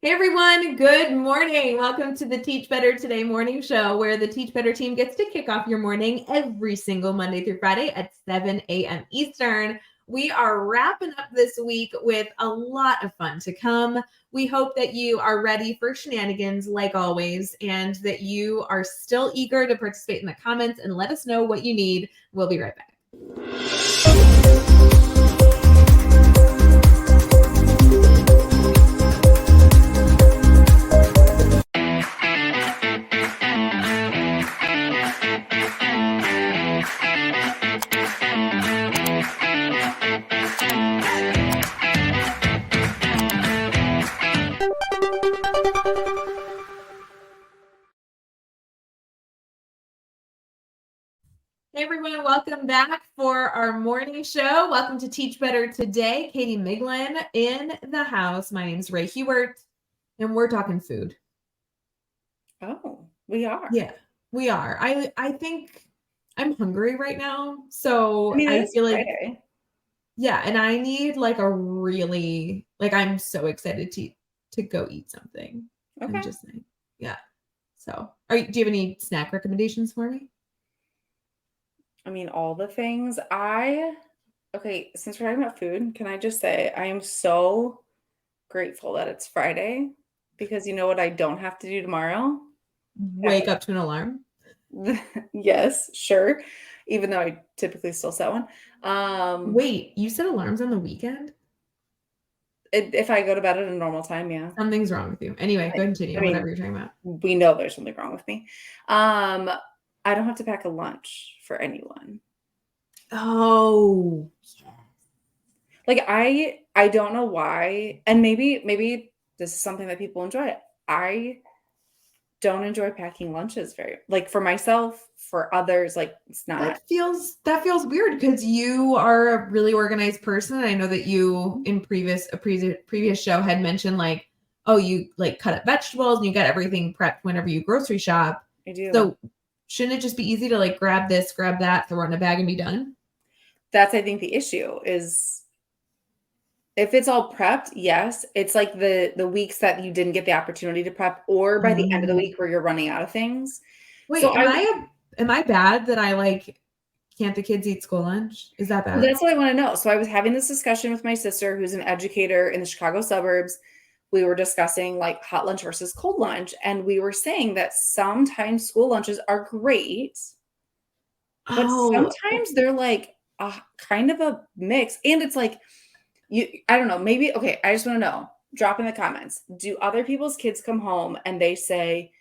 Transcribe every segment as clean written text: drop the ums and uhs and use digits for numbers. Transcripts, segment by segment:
Hey everyone, good morning. Welcome to the Teach Better Today morning show, where the Teach Better team gets to kick off your morning every single Monday through Friday at 7 a.m. Eastern. We are wrapping up this week with a lot of fun to come. We hope that you are ready for shenanigans like always, and that you are still eager to participate in the comments and let us know what you need. We'll be right back. Hey everyone, welcome back for our morning show. Welcome to Teach Better Today. Katie Miglin in the house. My name's Ray Hewert, and we're talking food. Oh, we are. Yeah, we are. I think I'm hungry right now, so I It's feel like Friday. yeah, and I need like a really I'm so excited to go eat something. Okay. I'm just saying, yeah. So, do you have any snack recommendations for me? All the things. Okay, since we're talking about food, can I just say I am so grateful that it's Friday because you know what I don't have to do tomorrow? Wake up to an alarm. Yes, sure. Even though I typically still set one. Wait, you set alarms on the weekend? If I go to bed at a normal time, yeah. Something's wrong with you. Anyway, go continue. Whatever you're talking about. We know there's something wrong with me. I don't have to pack a lunch for anyone. Oh, Like I don't know why, and maybe this is something that people enjoy. I don't enjoy packing lunches very like for myself, for others, like it's not. that feels weird because you are a really organized person. I know that you in previous show had mentioned like, oh, you like cut up vegetables and you got everything prepped whenever you grocery shop. I do. So shouldn't it just be easy to like grab this, grab that, throw it in a bag and be done? That's I think the issue is if it's all prepped, yes. It's like the weeks that you didn't get the opportunity to prep, or by the end of the week where you're running out of things. Wait, So am I bad that I like can't the kids eat school lunch? Is that bad? that's what I want to know. So I was having this discussion with my sister, who's an educator in the Chicago suburbs. We were discussing like hot lunch versus cold lunch. And we were saying that sometimes school lunches are great, but sometimes they're like a kind of a mix. And it's like, I don't know, maybe, okay, I just want to know, drop in the comments. Do other people's kids come home and they say,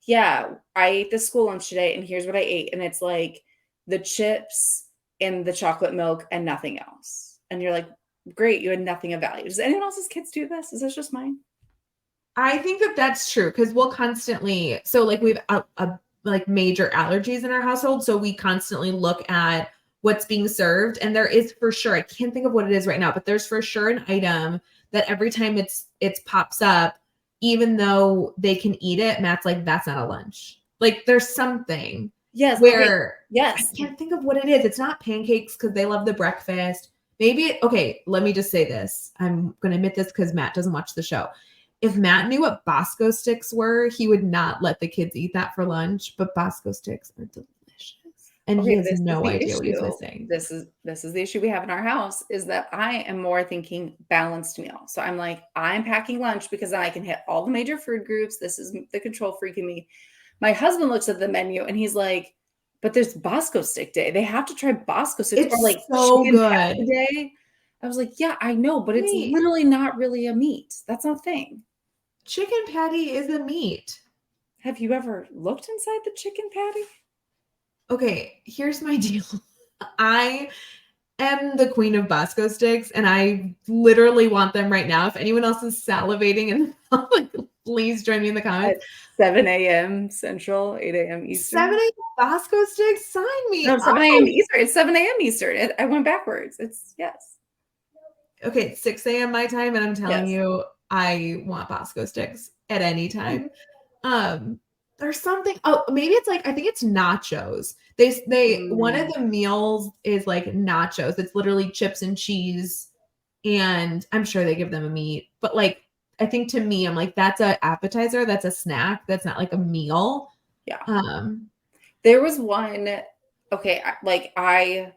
yeah, I ate the school lunch today and here's what I ate. And it's like the chips and the chocolate milk and nothing else. And you're like, great, you had nothing of value. Does anyone else's kids do this? Is this just mine? I think that that's true because we'll constantly, so like we've like major allergies in our household. So we constantly look at what's being served. And there is for sure, I can't think of what it is right now, but there's for sure an item that every time it's pops up, even though they can eat it, Matt's like, that's not a lunch. Like there's something. Yes. Where yes. I can't think of what it is. It's not pancakes because they love the breakfast. Maybe, okay, let me just say this. I'm going to admit this because Matt doesn't watch the show. If Matt knew what Bosco sticks were, he would not let the kids eat that for lunch. But Bosco sticks are delicious. And he has no idea what he's missing. This is the issue we have in our house is that I am more thinking balanced meal. So I'm like, I'm packing lunch because then I can hit all the major food groups. This is the control freak in me. My husband looks at the menu and he's like, but there's Bosco stick day. They have to try Bosco sticks. It's like so good. Day. I was like, yeah, I know, but it's literally not really a meat. That's not a thing. Chicken patty is a meat. Have you ever looked inside the chicken patty? Okay, here's my deal. I am the queen of Bosco sticks, and I literally want them right now. If anyone else is salivating, and please join me in the comments. At 7 a.m. Central, 8 a.m. Eastern. 7 a.m. Bosco sticks, sign me. No, 7 a.m. Eastern. It's 7 a.m. Eastern. I went backwards. It's yes. Okay, 6 a.m. my time, and I'm telling you, I want Bosco sticks at any time. There's something. Oh, maybe it's like I think it's nachos. They one of the meals is like nachos. It's literally chips and cheese, and I'm sure they give them a meat. But like I think to me, I'm like, that's an appetizer. That's a snack. That's not like a meal. Yeah. There was one, okay, like I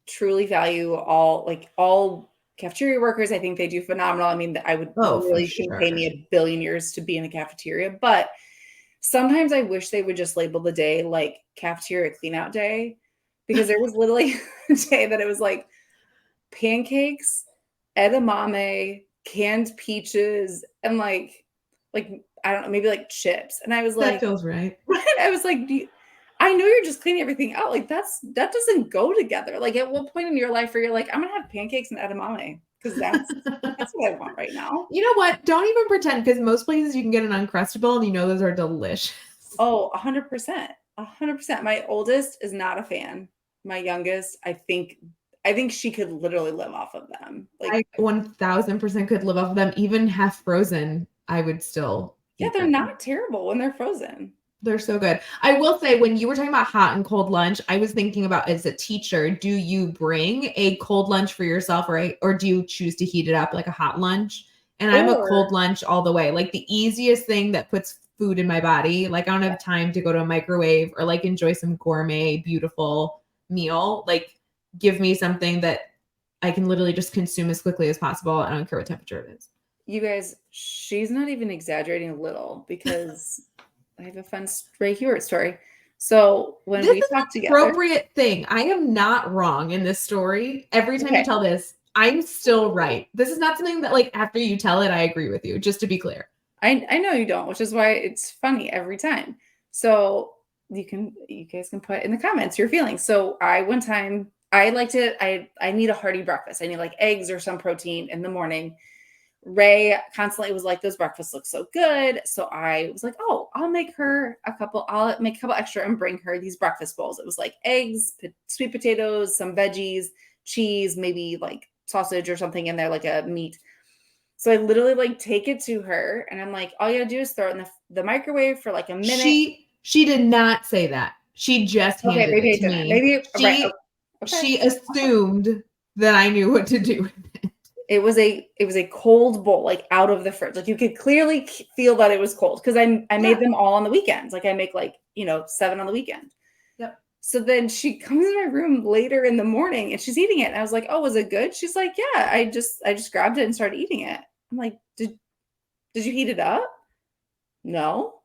truly value all cafeteria workers. I think they do phenomenal. I mean, I would really pay me $1 billion years to be in a cafeteria, but sometimes I wish they would just label the day like cafeteria clean out day, because there was literally a day that it was like pancakes, edamame, canned peaches, and like I don't know, maybe like chips. And I was like, that feels right. I was like, I know you're just cleaning everything out. Like that doesn't go together. Like at what point in your life are you like, I'm gonna have pancakes and edamame? Because that's what I want right now. You know what? Don't even pretend, because most places you can get an Uncrustable and you know those are delicious. Oh, 100%. 100%. My oldest is not a fan. My youngest, I think she could literally live off of them. Like I 1000% could live off of them. Even half frozen, I would still. Yeah, they're not terrible when they're frozen. They're so good. I will say, when you were talking about hot and cold lunch, I was thinking about, as a teacher, do you bring a cold lunch for yourself, or do you choose to heat it up like a hot lunch? And I'm a cold lunch all the way. Like the easiest thing that puts food in my body. Like I don't have time to go to a microwave or like enjoy some gourmet, beautiful meal. Like give me something that I can literally just consume as quickly as possible. I don't care what temperature it is. You guys, she's not even exaggerating a little, because I have a fun Ray Hewitt story. So when we talked together, appropriate thing. I am not wrong in this story. Every time you tell this, I'm still right. This is not something that like after you tell it, I agree with you, just to be clear. I know you don't, which is why it's funny every time. So you guys can put in the comments your feelings. So one time I need a hearty breakfast. I need like eggs or some protein in the morning. Ray constantly was like, those breakfasts look so good. So I was like, oh, I'll make a couple extra and bring her these breakfast bowls. It was like eggs, sweet potatoes, some veggies, cheese, maybe like sausage or something in there, like a meat. So I literally like take it to her and I'm like, all you gotta do is throw it in the microwave for like a minute. She did not say that. She just handed it to me. Maybe she assumed that I knew what to do with it. It was a cold bowl, like out of the fridge. Like you could clearly feel that it was cold, because I made them all on the weekends. Like I make 7 on the weekend. Yep. So then she comes in my room later in the morning and she's eating it. And I was like, oh, was it good? She's like, yeah, I just grabbed it and started eating it. I'm like, did you heat it up? No.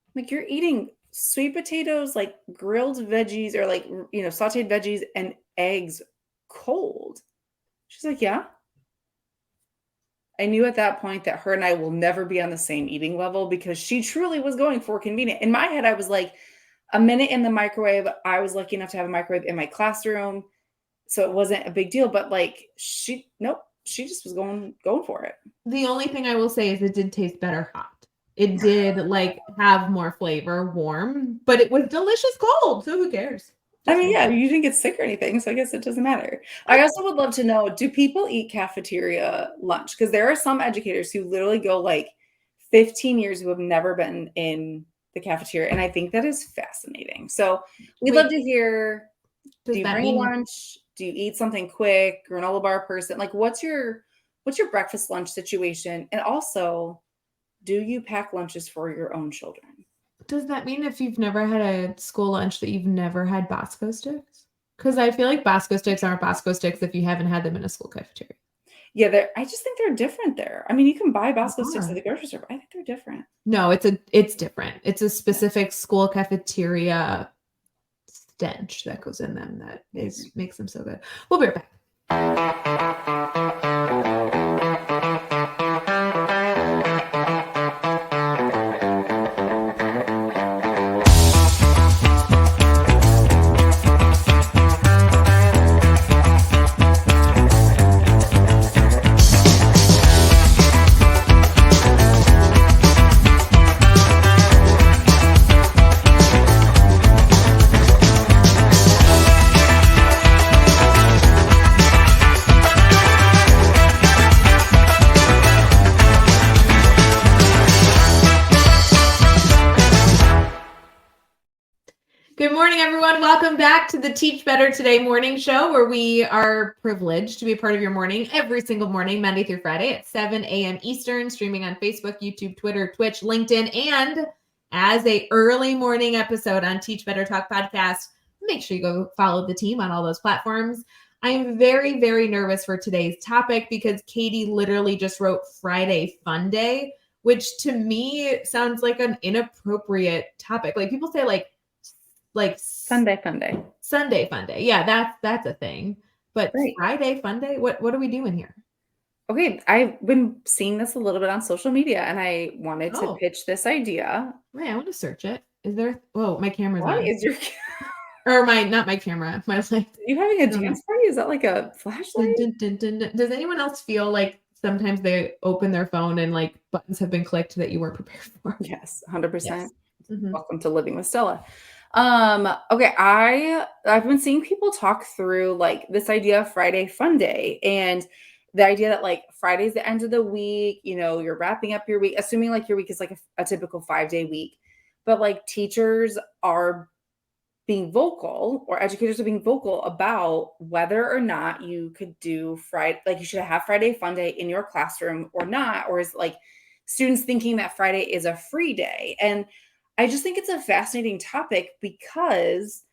I'm like, you're eating sweet potatoes, like grilled veggies, or like, sauteed veggies and eggs cold. She's like, yeah. I knew at that point that her and I will never be on the same eating level, because she truly was going for convenient. In my head, I was like, a minute in the microwave. I was lucky enough to have a microwave in my classroom, so it wasn't a big deal. But like she just was going for it. The only thing I will say is it did taste better hot. It did like have more flavor warm, but it was delicious cold. So who cares? I mean, yeah, you didn't get sick or anything, so I guess it doesn't matter. I also would love to know, do people eat cafeteria lunch? Because there are some educators who literally go like 15 years who have never been in the cafeteria, and I think that is fascinating. So we'd love to hear, do you bring lunch? Do you eat something quick? Granola bar person? Like what's your breakfast lunch situation? And also, do you pack lunches for your own children? Does that mean if you've never had a school lunch that you've never had Bosco sticks? Because I feel like Bosco sticks aren't Bosco sticks if you haven't had them in a school cafeteria. Yeah, I just think they're different there. I mean, you can buy Bosco sticks at the grocery store, but I think they're different. No, it's different. It's a specific school cafeteria stench that goes in them that makes them so good. We'll be right back. morning, everyone. Welcome back to the Teach Better Today morning show, where we are privileged to be a part of your morning every single morning, Monday through Friday at 7 a.m. Eastern, streaming on Facebook, YouTube, Twitter, Twitch, LinkedIn, and as a early morning episode on Teach Better Talk podcast. Make sure you go follow the team on all those platforms. I am very, very nervous for today's topic because Katie literally just wrote Friday Fun Day, which to me sounds like an inappropriate topic. Like people say like Sunday Fun Day. Sunday Fun Day. Yeah, that's a thing. But Right. Friday Fun Day, what are we doing here? Okay, I've been seeing this a little bit on social media, and I wanted to pitch this idea. Wait, I want to search it. Is there? Oh, my camera's Why on. is your Or not my camera. My light. you having a dance party? Is that like a flashlight? Dun, dun, dun, dun. Does anyone else feel like sometimes they open their phone and like buttons have been clicked that you weren't prepared for? Yes, 100%. Yes. Mm-hmm. Welcome to Living with Stella. Okay, I've been seeing people talk through like this idea of Friday Fun Day and the idea that like Friday's the end of the week, you know, you're wrapping up your week, assuming like your week is like a typical 5-day week, but like teachers are being vocal or educators are being vocal about whether or not you could do Friday, like you should have Friday Fun Day in your classroom or not, or is like students thinking that Friday is a free day. And I just think it's a fascinating topic because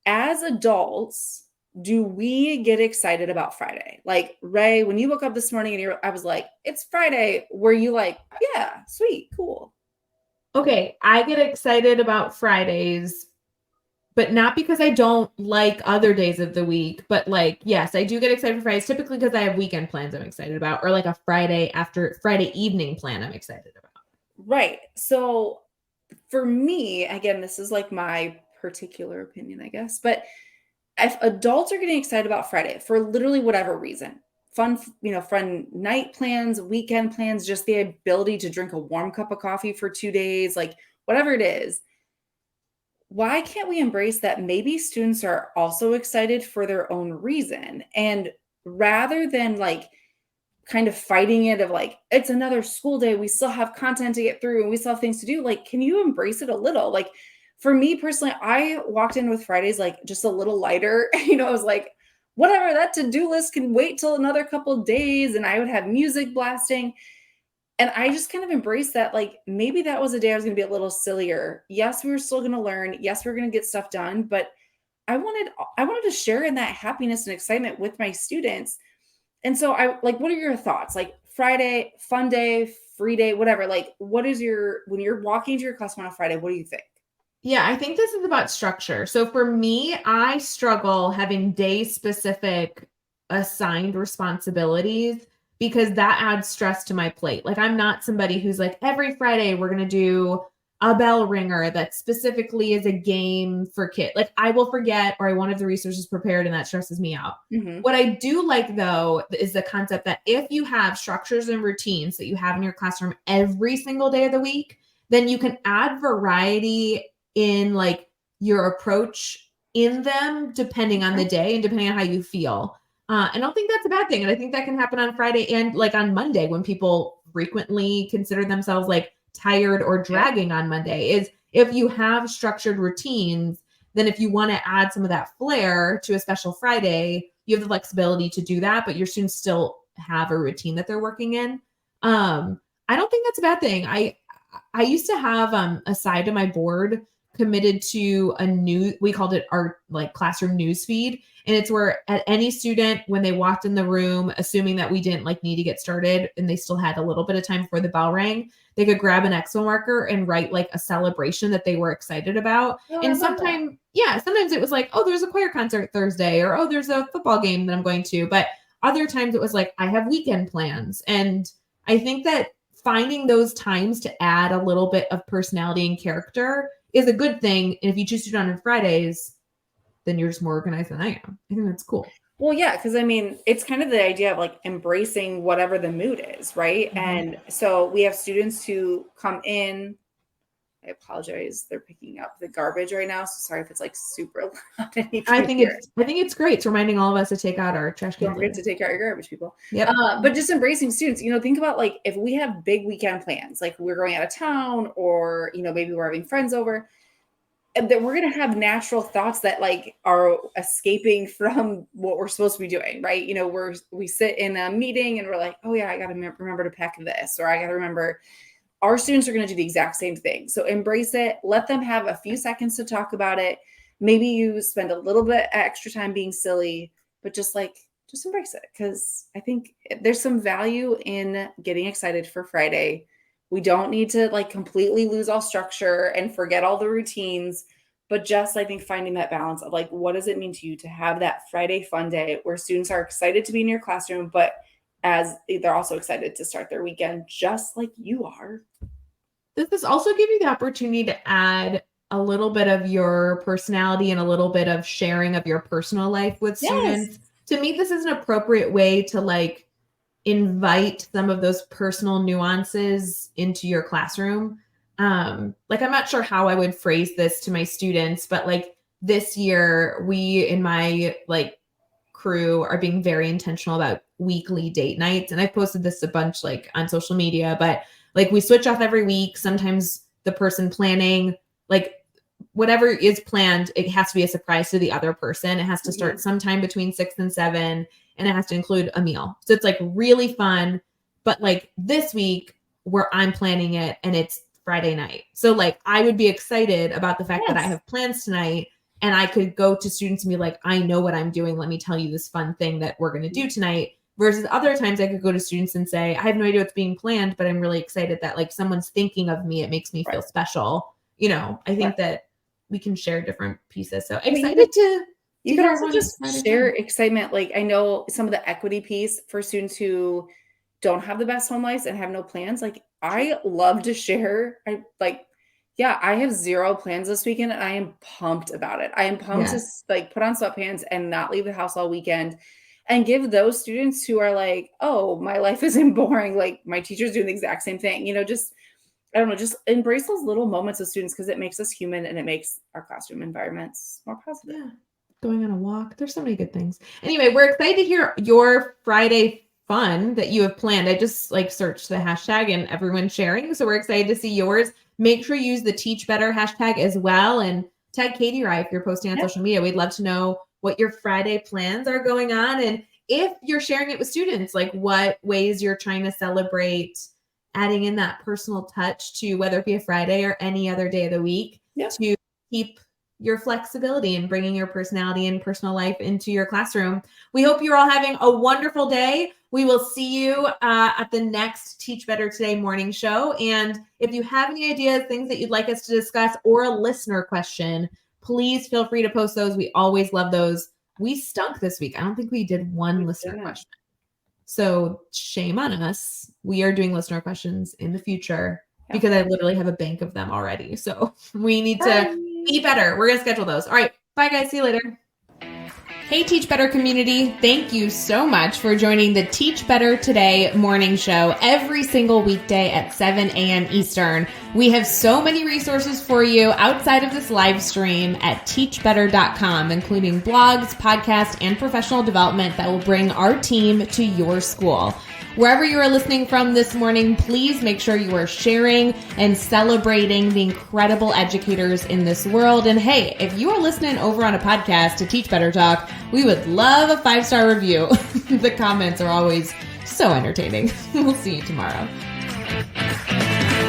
as adults, do we get excited about Friday? Like Ray, when you woke up this morning and I was like, it's Friday. Were you like, yeah, sweet, cool? Okay, I get excited about Fridays, but not because I don't like other days of the week, but like, yes, I do get excited for Fridays, typically because I have weekend plans I'm excited about, or like a Friday evening plan I'm excited about. Right. So for me, again, this is like my particular opinion, I guess, but if adults are getting excited about Friday for literally whatever reason, fun night plans, weekend plans, just the ability to drink a warm cup of coffee for 2 days, like whatever it is, why can't we embrace that maybe students are also excited for their own reason? And rather than like kind of fighting it of like, it's another school day, we still have content to get through and we still have things to do, like, can you embrace it a little? Like for me personally, I walked in with Fridays like just a little lighter. I was like, whatever, that to-do list can wait till another couple of days, and I would have music blasting. And I just kind of embraced that, like, maybe that was a day I was going to be a little sillier. Yes, we were still going to learn. Yes, we we're going to get stuff done. But I wanted to share in that happiness and excitement with my students. And so what are your thoughts? Like Friday, fun day, free day, whatever. Like, when you're walking to your classroom on a Friday, what do you think? Yeah, I think this is about structure. So for me, I struggle having day-specific assigned responsibilities because that adds stress to my plate. Like I'm not somebody who's like, every Friday we're going to do a bell ringer that specifically is a game for kids. Like I will forget, or I won't have the resources prepared, and that stresses me out. Mm-hmm. What I do like though is the concept that if you have structures and routines that you have in your classroom every single day of the week, then you can add variety in like your approach in them depending on the day and depending on how you feel. I don't think that's a bad thing. And I think that can happen on Friday and like on Monday when people frequently consider themselves like tired or dragging on Monday. Is if you have structured routines, then if you want to add some of that flair to a special Friday, you have the flexibility to do that, but your students still have a routine that they're working in. I don't think that's a bad thing. I used to have a side of my board committed to we called it our like classroom news feed. And it's where at any student, when they walked in the room, assuming that we didn't like need to get started and they still had a little bit of time before the bell rang, they could grab an Expo marker and write like a celebration that they were excited about. And sometimes it was like, oh, there's a choir concert Thursday, or, oh, there's a football game that I'm going to. But other times it was like, I have weekend plans. And I think that finding those times to add a little bit of personality and character is a good thing. And if you choose to do it on Fridays, then you're just more organized than I am. I think that's cool. Well, yeah, because I mean, it's kind of the idea of like embracing whatever the mood is, right? Mm-hmm. And so we have students who come in. I apologize. They're picking up the garbage right now. So sorry if it's like super loud. I think it's great. It's reminding all of us to take out our trash cans. Don't forget to take out your garbage, people. Yep. But just embracing students, think about like if we have big weekend plans, like we're going out of town or, maybe we're having friends over. that we're going to have natural thoughts that like are escaping from what we're supposed to be doing, right? You know, we sit in a meeting and we're like, oh yeah, I got to remember to pack this, or I got to remember. Our students are going to do the exact same thing. So embrace it. Let them have a few seconds to talk about it. Maybe you spend a little bit extra time being silly, but just embrace it. Because I think there's some value in getting excited for Friday. We don't need to like completely lose all structure and forget all the routines, but just I think finding that balance of like, what does it mean to you to have that Friday fun day where students are excited to be in your classroom, but as they're also excited to start their weekend, just like you are. Does this also give you the opportunity to add a little bit of your personality and a little bit of sharing of your personal life with students? To me, this is an appropriate way to like invite some of those personal nuances into your classroom. Like, I'm not sure how I would phrase this to my students, but like this year, we in my like crew are being very intentional about weekly date nights. And I've posted this a bunch like on social media, but like we switch off every week. Sometimes the person planning, like whatever is planned, it has to be a surprise to the other person. It has to start sometime between 6 and 7, and it has to include a meal. So it's like really fun. But like this week where I'm planning it and it's Friday night. So like I would be excited about the fact that I have plans tonight, and I could go to students and be like, I know what I'm doing. Let me tell you this fun thing that we're going to do tonight. Versus other times I could go to students and say, I have no idea what's being planned, but I'm really excited that like someone's thinking of me. It makes me feel special. You know, I think that we can share different pieces. So excited to you can also just share excitement. Like I know some of the equity piece for students who don't have the best home lives and have no plans. Like I love to share. I have 0 plans this weekend and I am pumped about it. I am pumped to like put on sweatpants and not leave the house all weekend and give those students who are like, oh, my life isn't boring. Like my teacher's doing the exact same thing, you know, just, I don't know, just embrace those little moments with students because it makes us human and it makes our classroom environments more positive. Yeah. Going on a walk. There's so many good things. Anyway, we're excited to hear your Friday fun that you have planned. I just like searched the hashtag and everyone's sharing. So we're excited to see yours. Make sure you use the Teach Better hashtag as well. And tag Katie or I if you're posting on social media. We'd love to know what your Friday plans are going on. And if you're sharing it with students, like what ways you're trying to celebrate adding in that personal touch to whether it be a Friday or any other day of the week to keep your flexibility and bringing your personality and personal life into your classroom. We hope you're all having a wonderful day. We will see you at the next Teach Better Today morning show. And if you have any ideas, things that you'd like us to discuss, or a listener question, please feel free to post those. We always love those. We stunk this week. I don't think we did one listener question. So shame on us. We are doing listener questions in the future because I literally have a bank of them already. So we need to be better. We're going to schedule those. All right. Bye, guys. See you later. Hey, Teach Better community. Thank you so much for joining the Teach Better Today morning show every single weekday at 7 a.m. Eastern. We have so many resources for you outside of this live stream at teachbetter.com, including blogs, podcasts, and professional development that will bring our team to your school. Wherever you are listening from this morning, please make sure you are sharing and celebrating the incredible educators in this world. And hey, if you are listening over on a podcast to Teach Better Talk, we would love a 5-star review. The comments are always so entertaining. We'll see you tomorrow.